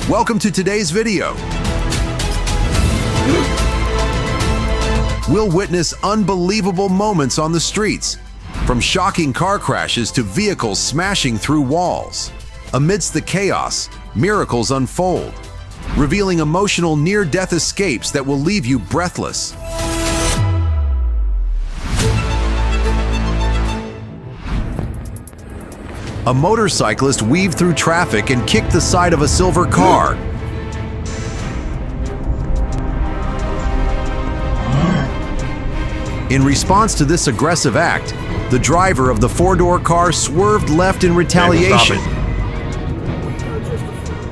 Welcome to today's video. We'll witness unbelievable moments on the streets, from shocking car crashes to vehicles smashing through walls. Amidst the chaos, miracles unfold, revealing emotional near-death escapes that will leave you breathless. A motorcyclist weaved through traffic and kicked the side of a silver car. In response to this aggressive act, the driver of the four-door car swerved left in retaliation,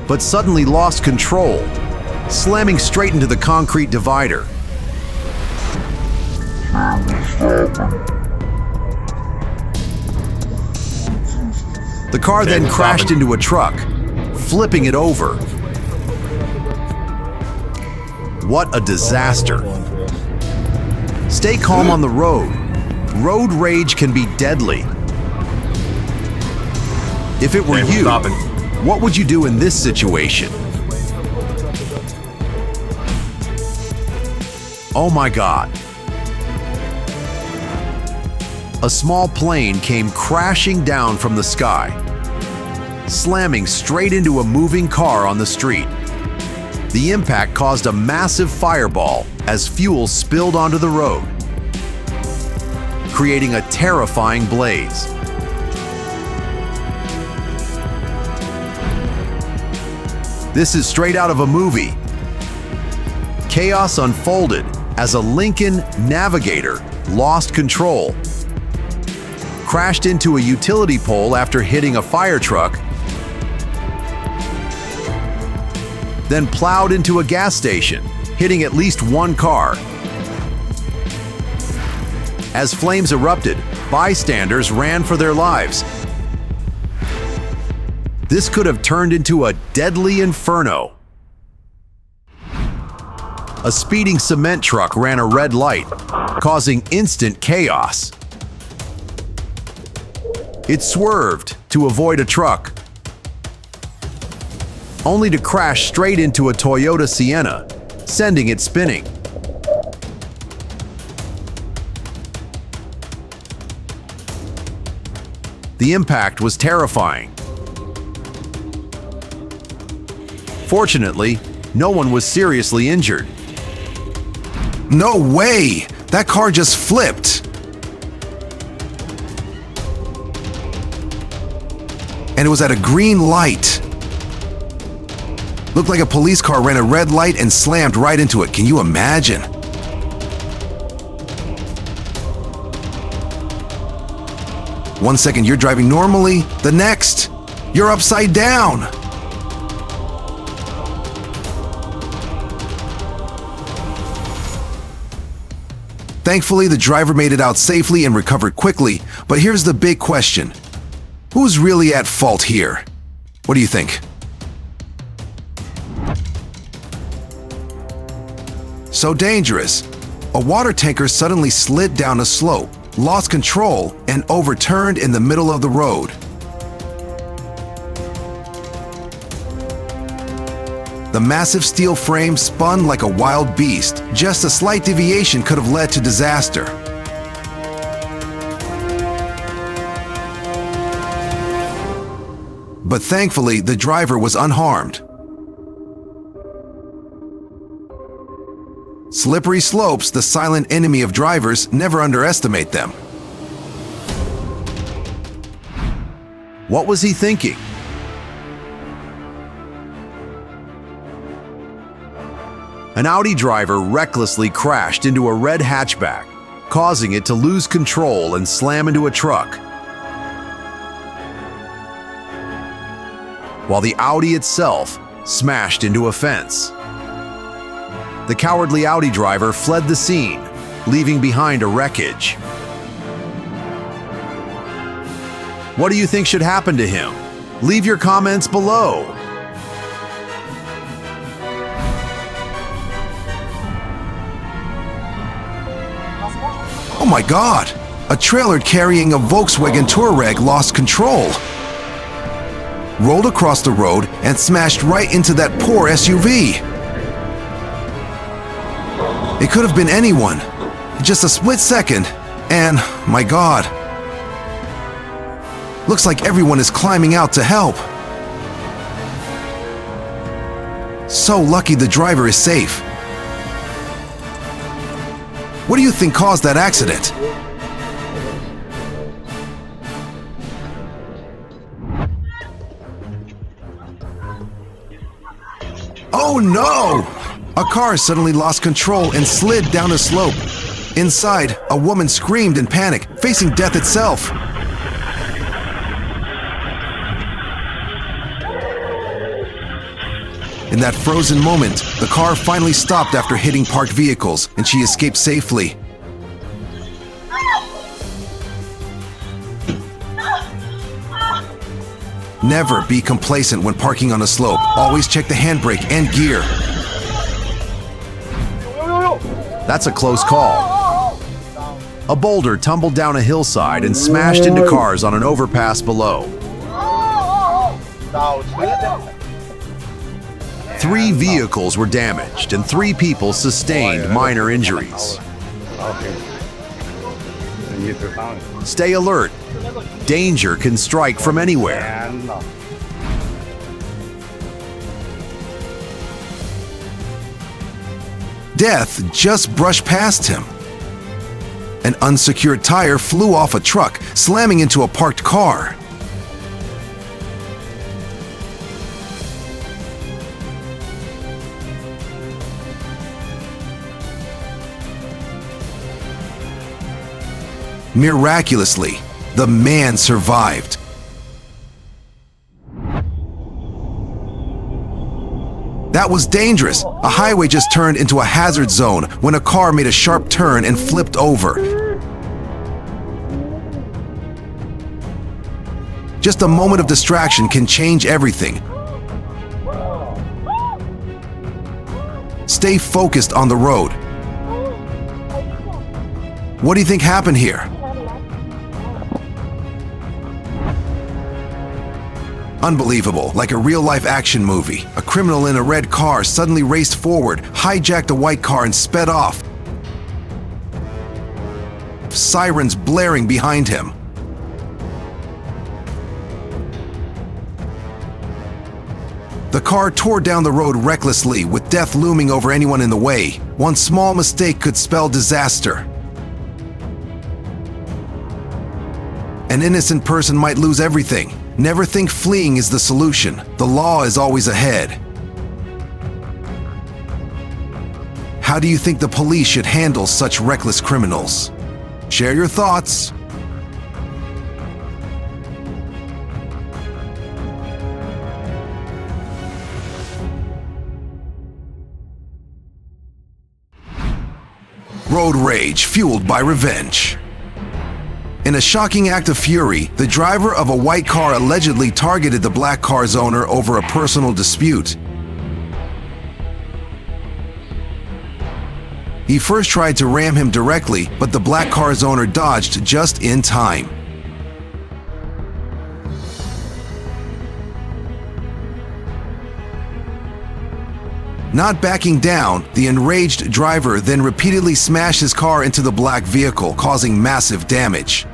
but suddenly lost control, slamming straight into the concrete divider. The car then crashed into a truck, flipping it over. What a disaster. Stay calm on the road. Road rage can be deadly. If it were you, what would you do in this situation? Oh my God. A small plane came crashing down from the sky, slamming straight into a moving car on the street. The impact caused a massive fireball as fuel spilled onto the road, creating a terrifying blaze. This is straight out of a movie. Chaos unfolded as a Lincoln Navigator lost control, crashed into a utility pole after hitting a fire truck, then plowed into a gas station, hitting at least one car. As flames erupted, bystanders ran for their lives. This could have turned into a deadly inferno. A speeding cement truck ran a red light, causing instant chaos. It swerved to avoid a truck, only to crash straight into a Toyota Sienna, sending it spinning. The impact was terrifying. Fortunately, no one was seriously injured. No way! That car just flipped! And it was at a green light. Looked like a police car ran a red light and slammed right into it. Can you imagine? One second you're driving normally, the next, you're upside down. Thankfully, the driver made it out safely and recovered quickly, but here's the big question. Who's really at fault here? What do you think? So dangerous. A water tanker suddenly slid down a slope, lost control, and overturned in the middle of the road. The massive steel frame spun like a wild beast. Just a slight deviation could have led to disaster. But thankfully, the driver was unharmed. Slippery slopes, the silent enemy of drivers, never underestimate them. What was he thinking? An Audi driver recklessly crashed into a red hatchback, causing it to lose control and slam into a truck. While the Audi itself smashed into a fence. The cowardly Audi driver fled the scene, leaving behind a wreckage. What do you think should happen to him? Leave your comments below. Oh my God! A trailer carrying a Volkswagen Touareg lost control. rolled across the road and smashed right into that poor SUV. It could have been anyone. Just a split second, and my God. Looks like everyone is climbing out to help. So lucky the driver is safe. What do you think caused that accident? Oh no! A car suddenly lost control and slid down a slope. Inside, a woman screamed in panic, facing death itself. In that frozen moment, the car finally stopped after hitting parked vehicles, and she escaped safely. Never be complacent when parking on a slope. Always check the handbrake and gear. That's a close call. A boulder tumbled down a hillside and smashed into cars on an overpass below. 3 vehicles were damaged and 3 people sustained minor injuries. Stay alert. Danger can strike from anywhere. Death just brushed past him. An unsecured tire flew off a truck, slamming into a parked car. Miraculously, the man survived. That was dangerous. A highway just turned into a hazard zone when a car made a sharp turn and flipped over. Just a moment of distraction can change everything. Stay focused on the road. What do you think happened here? Unbelievable, like a real-life action movie. A criminal in a red car suddenly raced forward, hijacked a white car and sped off. Sirens blaring behind him. The car tore down the road recklessly, with death looming over anyone in the way. One small mistake could spell disaster. An innocent person might lose everything. Never think fleeing is the solution. The law is always ahead. How do you think the police should handle such reckless criminals? Share your thoughts. Road rage fueled by revenge. In a shocking act of fury, the driver of a white car allegedly targeted the black car's owner over a personal dispute. He first tried to ram him directly, but the black car's owner dodged just in time. Not backing down, the enraged driver then repeatedly smashed his car into the black vehicle, causing massive damage.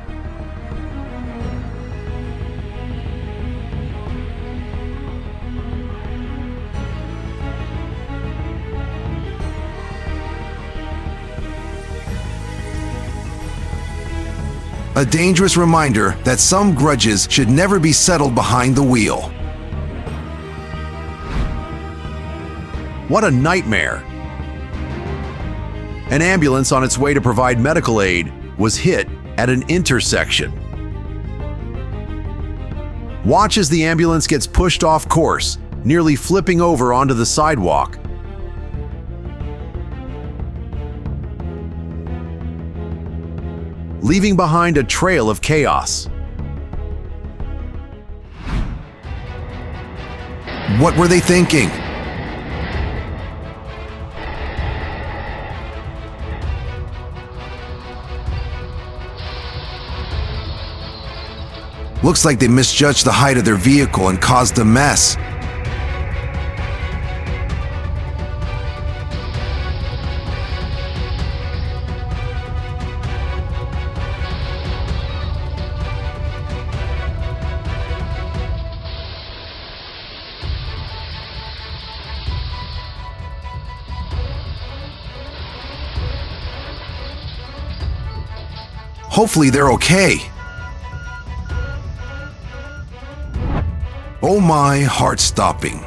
A dangerous reminder that some grudges should never be settled behind the wheel. What a nightmare! An ambulance on its way to provide medical aid was hit at an intersection. Watch as the ambulance gets pushed off course, nearly flipping over onto the sidewalk. Leaving behind a trail of chaos. What were they thinking? Looks like they misjudged the height of their vehicle and caused a mess. Hopefully they're okay. Oh my, heart-stopping.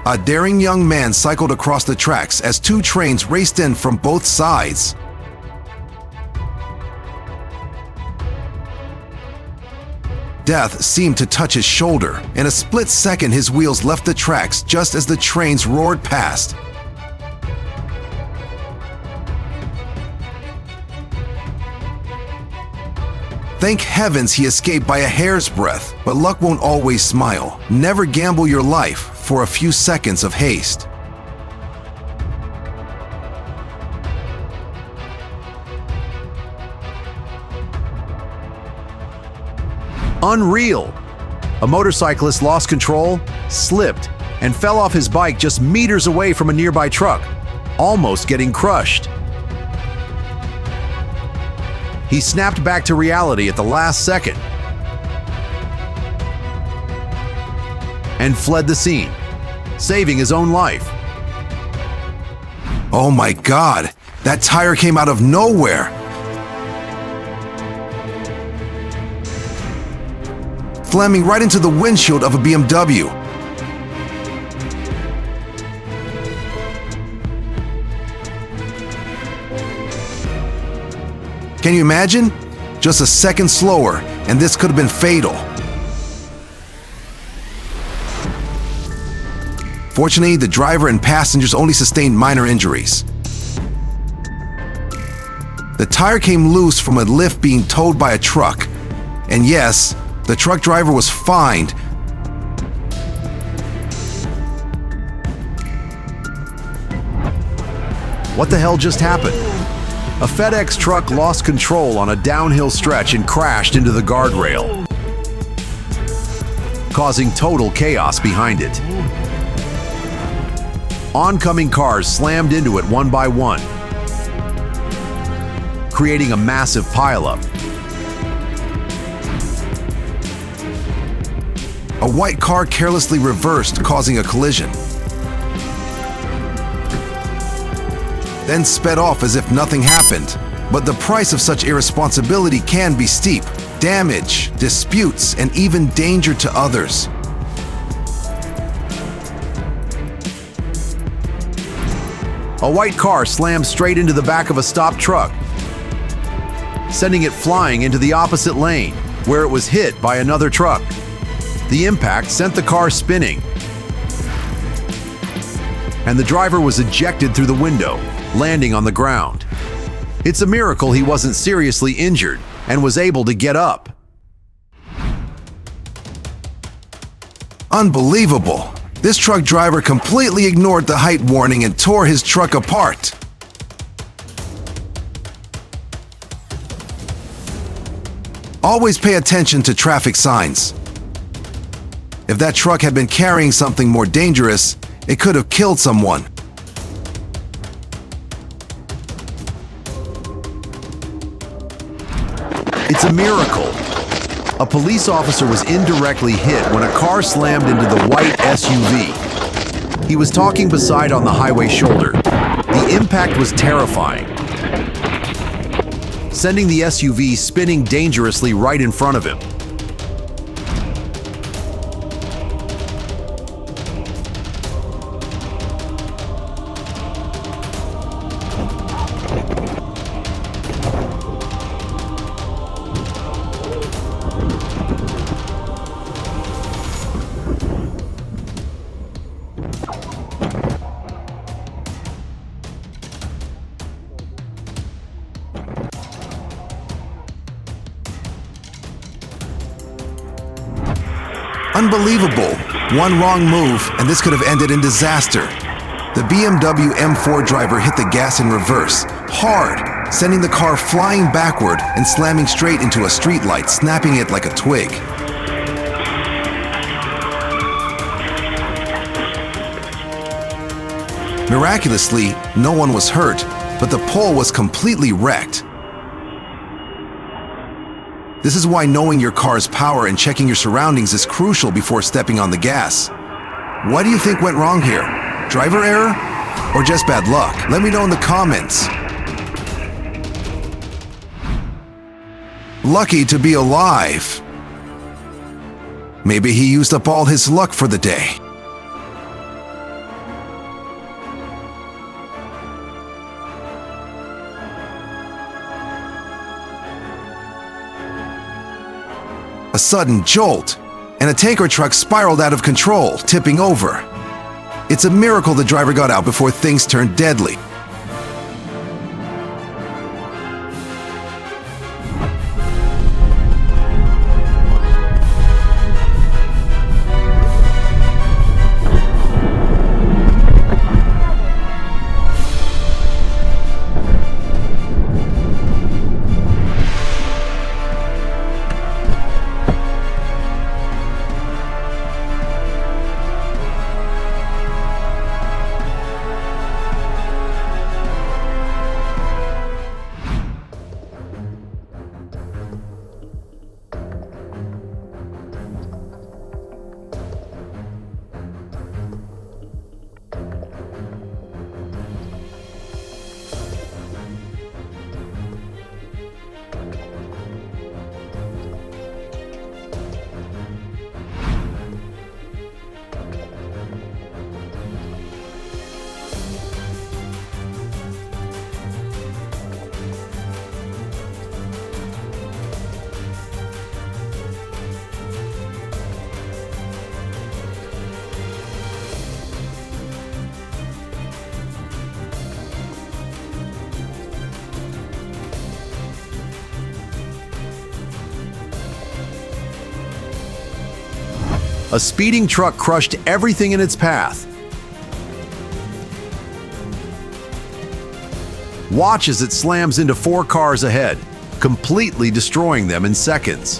A daring young man cycled across the tracks as two trains raced in from both sides. Death seemed to touch his shoulder. In a split second, his wheels left the tracks just as the trains roared past. Thank heavens he escaped by a hair's breadth, but luck won't always smile. Never gamble your life for a few seconds of haste. Unreal! A motorcyclist lost control, slipped, and fell off his bike just meters away from a nearby truck, almost getting crushed. He snapped back to reality at the last second and fled the scene, saving his own life. Oh my God, that tire came out of nowhere. Slamming right into the windshield of a BMW. Can you imagine? Just a second slower, and this could have been fatal. Fortunately, the driver and passengers only sustained minor injuries. The tire came loose from a lift being towed by a truck. And yes, the truck driver was fined. What the hell just happened? A FedEx truck lost control on a downhill stretch and crashed into the guardrail, causing total chaos behind it. Oncoming cars slammed into it one by one, creating a massive pileup. A white car carelessly reversed, causing a collision. Then sped off as if nothing happened. But the price of such irresponsibility can be steep. Damage, disputes, and even danger to others. A white car slammed straight into the back of a stopped truck, sending it flying into the opposite lane, where it was hit by another truck. The impact sent the car spinning, and the driver was ejected through the window, landing on the ground. It's a miracle he wasn't seriously injured and was able to get up. Unbelievable! This truck driver completely ignored the height warning and tore his truck apart. Always pay attention to traffic signs. If that truck had been carrying something more dangerous, it could have killed someone. It's a miracle. A police officer was indirectly hit when a car slammed into the white SUV. He was talking beside on the highway shoulder. The impact was terrifying, sending the SUV spinning dangerously right in front of him. Unbelievable. One wrong move, and this could have ended in disaster. The BMW M4 driver hit the gas in reverse, hard, sending the car flying backward and slamming straight into a streetlight, snapping it like a twig. Miraculously, no one was hurt, but the pole was completely wrecked. This is why knowing your car's power and checking your surroundings is crucial before stepping on the gas. What do you think went wrong here? Driver error? Or just bad luck? Let me know in the comments. Lucky to be alive. Maybe he used up all his luck for the day. A sudden jolt, and a tanker truck spiraled out of control, tipping over. It's a miracle the driver got out before things turned deadly. A speeding truck crushed everything in its path. Watch as it slams into 4 cars ahead, completely destroying them in seconds.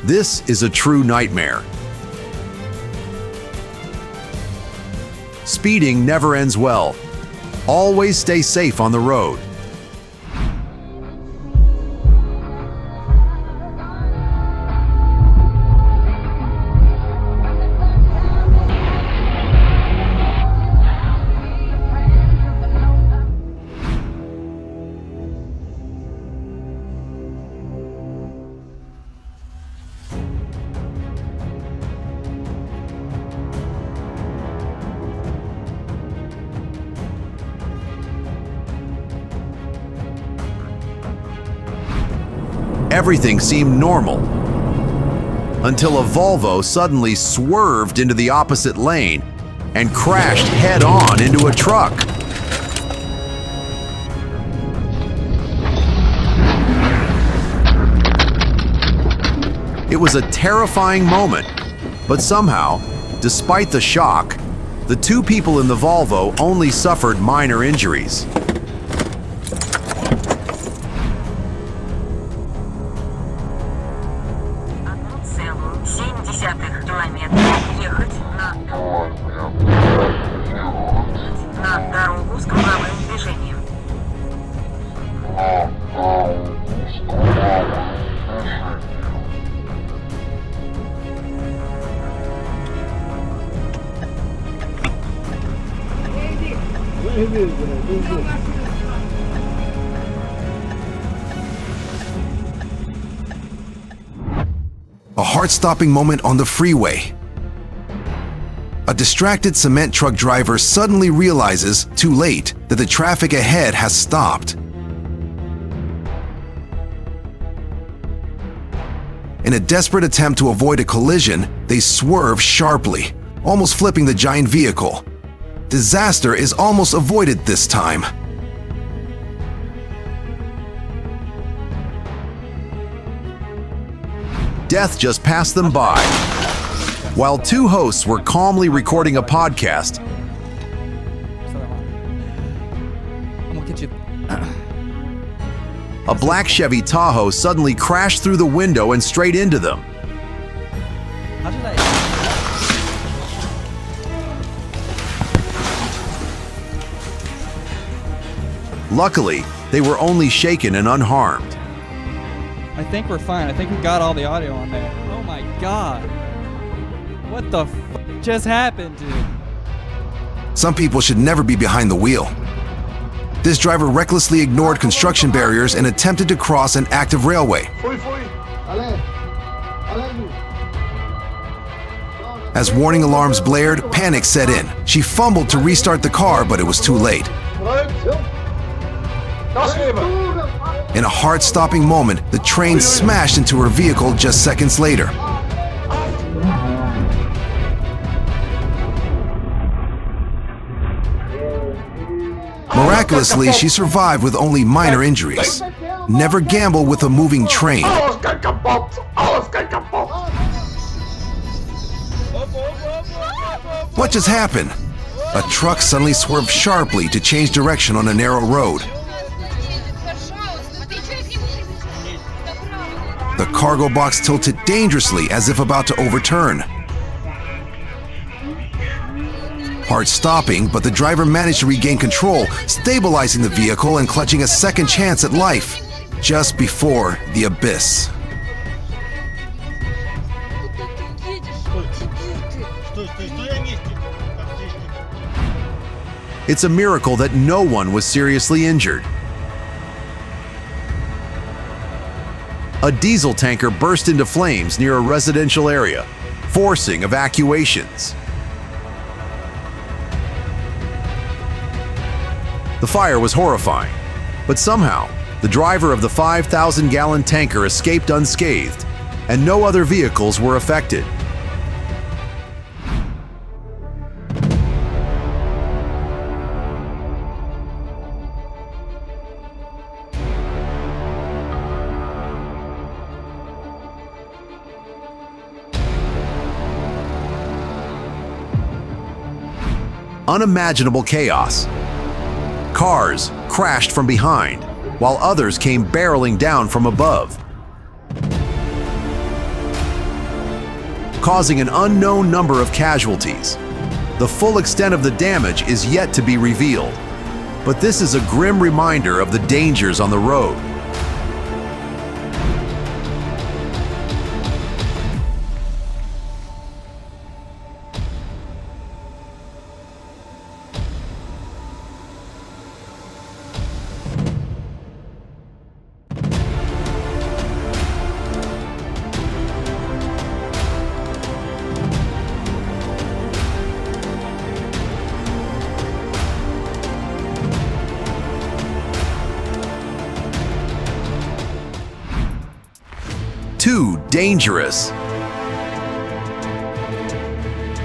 This is a true nightmare. Speeding never ends well. Always stay safe on the road. Everything seemed normal until a Volvo suddenly swerved into the opposite lane and crashed head-on into a truck. It was a terrifying moment, but somehow, despite the shock, the 2 people in the Volvo only suffered minor injuries. A heart-stopping moment on the freeway. A distracted cement truck driver suddenly realizes, too late, that the traffic ahead has stopped. In a desperate attempt to avoid a collision, they swerve sharply, almost flipping the giant vehicle. Disaster is almost avoided this time. Death just passed them by. While 2 hosts were calmly recording a podcast, A black Chevy Tahoe suddenly crashed through the window and straight into them. How did I? Luckily, they were only shaken and unharmed. I think we're fine. I think we got all the audio on there. Oh my god. What the f just happened, dude? Some people should never be behind the wheel. This driver recklessly ignored construction barriers and attempted to cross an active railway. As warning alarms blared, panic set in. She fumbled to restart the car, but it was too late. In a heart-stopping moment, the train smashed into her vehicle just seconds later. Miraculously, she survived with only minor injuries. Never gamble with a moving train. What just happened? A truck suddenly swerved sharply to change direction on a narrow road. The cargo box tilted dangerously as if about to overturn. Hard stopping, but the driver managed to regain control, stabilizing the vehicle and clutching a second chance at life, just before the abyss. It's a miracle that no one was seriously injured. A diesel tanker burst into flames near a residential area, forcing evacuations. The fire was horrifying, but somehow, the driver of the 5,000-gallon tanker escaped unscathed, and no other vehicles were affected. Unimaginable chaos. Cars crashed from behind, while others came barreling down from above, causing an unknown number of casualties. The full extent of the damage is yet to be revealed, but this is a grim reminder of the dangers on the road. Too dangerous.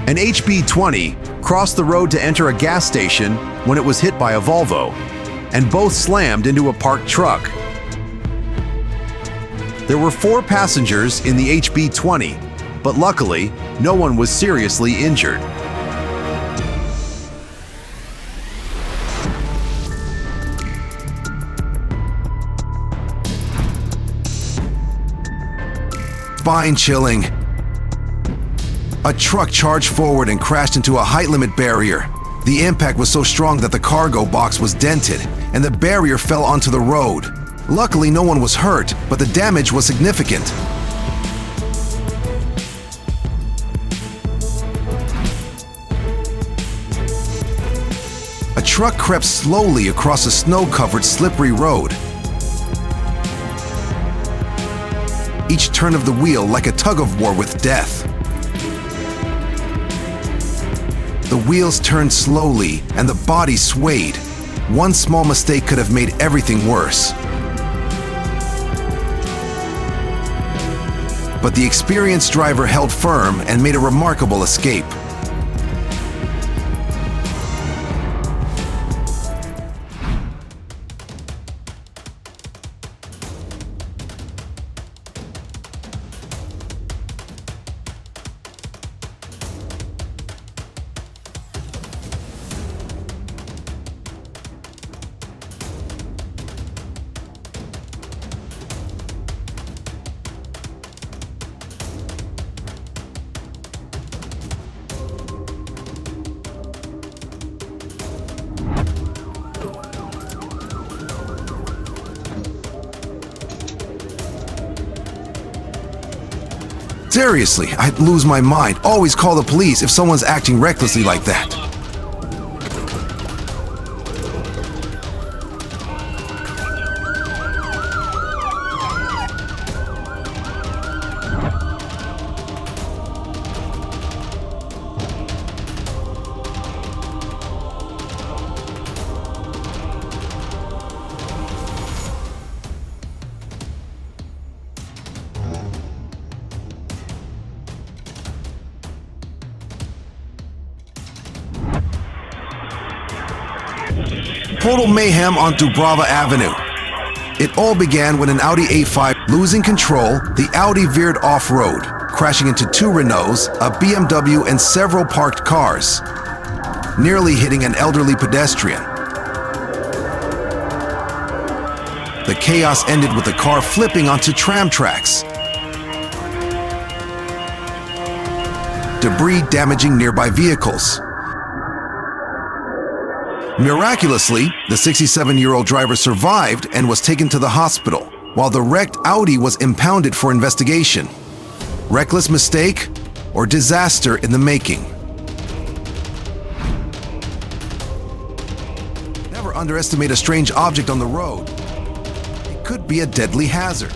An HB20 crossed the road to enter a gas station when it was hit by a Volvo, and both slammed into a parked truck. There were 4 passengers in the HB20, but luckily, no one was seriously injured. Spine-chilling. A truck charged forward and crashed into a height limit barrier. The impact was so strong that the cargo box was dented, and the barrier fell onto the road. Luckily, no one was hurt, but the damage was significant. A truck crept slowly across a snow-covered, slippery road. Each turn of the wheel like a tug-of-war with death. The wheels turned slowly and the body swayed. One small mistake could have made everything worse. But the experienced driver held firm and made a remarkable escape. Seriously, I'd lose my mind. Always call the police if someone's acting recklessly like that. Total mayhem on Dubrava Avenue. It all began when an Audi A5, losing control, the Audi veered off-road, crashing into two Renaults, a BMW, and several parked cars, nearly hitting an elderly pedestrian. The chaos ended with the car flipping onto tram tracks, debris damaging nearby vehicles. Miraculously, the 67-year-old driver survived and was taken to the hospital, while the wrecked Audi was impounded for investigation. Reckless mistake or disaster in the making? Never underestimate a strange object on the road. It could be a deadly hazard.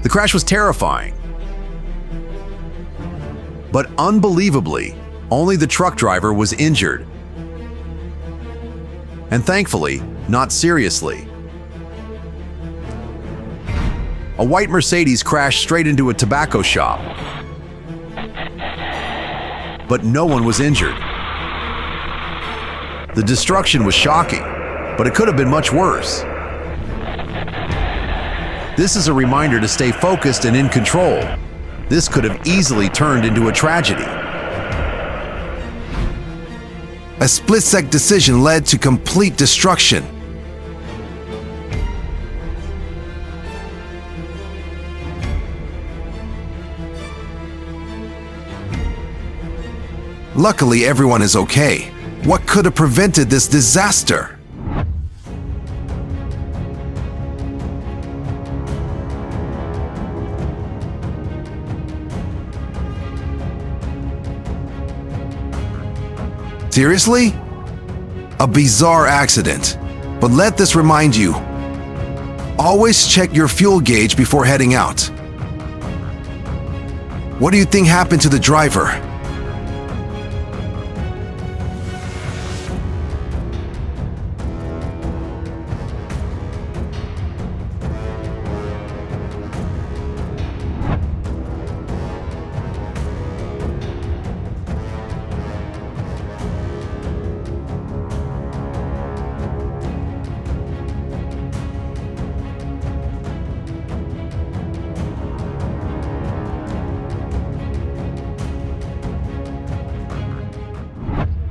The crash was terrifying. But unbelievably, only the truck driver was injured. And thankfully, not seriously. A white Mercedes crashed straight into a tobacco shop. But no one was injured. The destruction was shocking, but it could have been much worse. This is a reminder to stay focused and in control. This could have easily turned into a tragedy. A split-second decision led to complete destruction. Luckily, everyone is okay. What could have prevented this disaster? Seriously? A bizarre accident. But let this remind you, always check your fuel gauge before heading out. What do you think happened to the driver?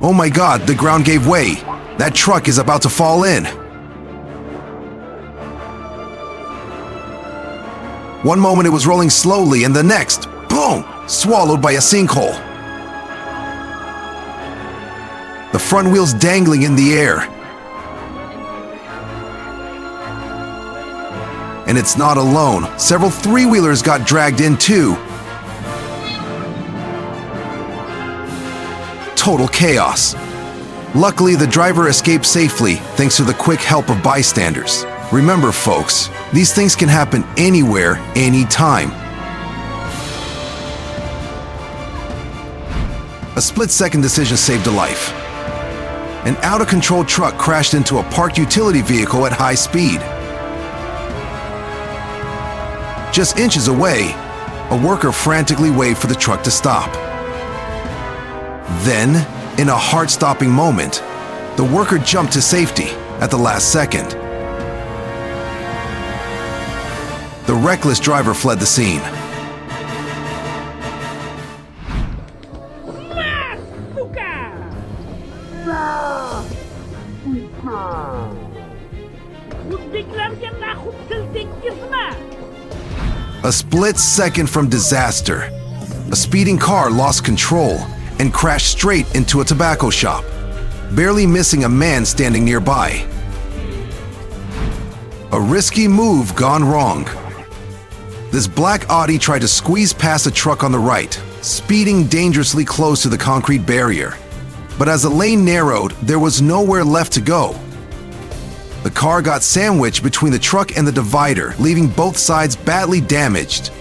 Oh my God, the ground gave way. That truck is about to fall in. One moment it was rolling slowly, and the next, boom, swallowed by a sinkhole. The front wheels dangling in the air. And it's not alone. Several three-wheelers got dragged in too. Total chaos. Luckily, the driver escaped safely thanks to the quick help of bystanders. Remember, folks, these things can happen anywhere, anytime. A split-second decision saved a life. An out-of-control truck crashed into a parked utility vehicle at high speed. Just inches away, a worker frantically waved for the truck to stop. Then, in a heart-stopping moment, the worker jumped to safety at the last second. The reckless driver fled the scene. A split second from disaster, a speeding car lost control and crashed straight into a tobacco shop. barely missing a man standing nearby. A risky move gone wrong. This black Audi tried to squeeze past a truck on the right, speeding dangerously close to the concrete barrier. But as the lane narrowed, there was nowhere left to go. The car got sandwiched between the truck and the divider, leaving both sides badly damaged.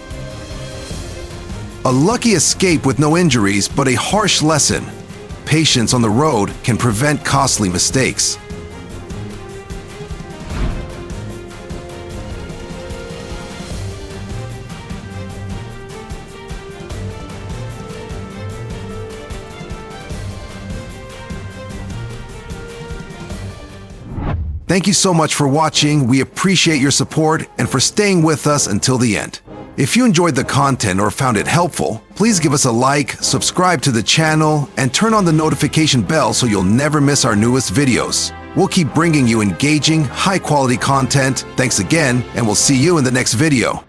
A lucky escape with no injuries, but a harsh lesson. Patience on the road can prevent costly mistakes. Thank you so much for watching. We appreciate your support and for staying with us until the end. If you enjoyed the content or found it helpful, please give us a like, subscribe to the channel, and turn on the notification bell so you'll never miss our newest videos. We'll keep bringing you engaging, high-quality content. Thanks again, and we'll see you in the next video.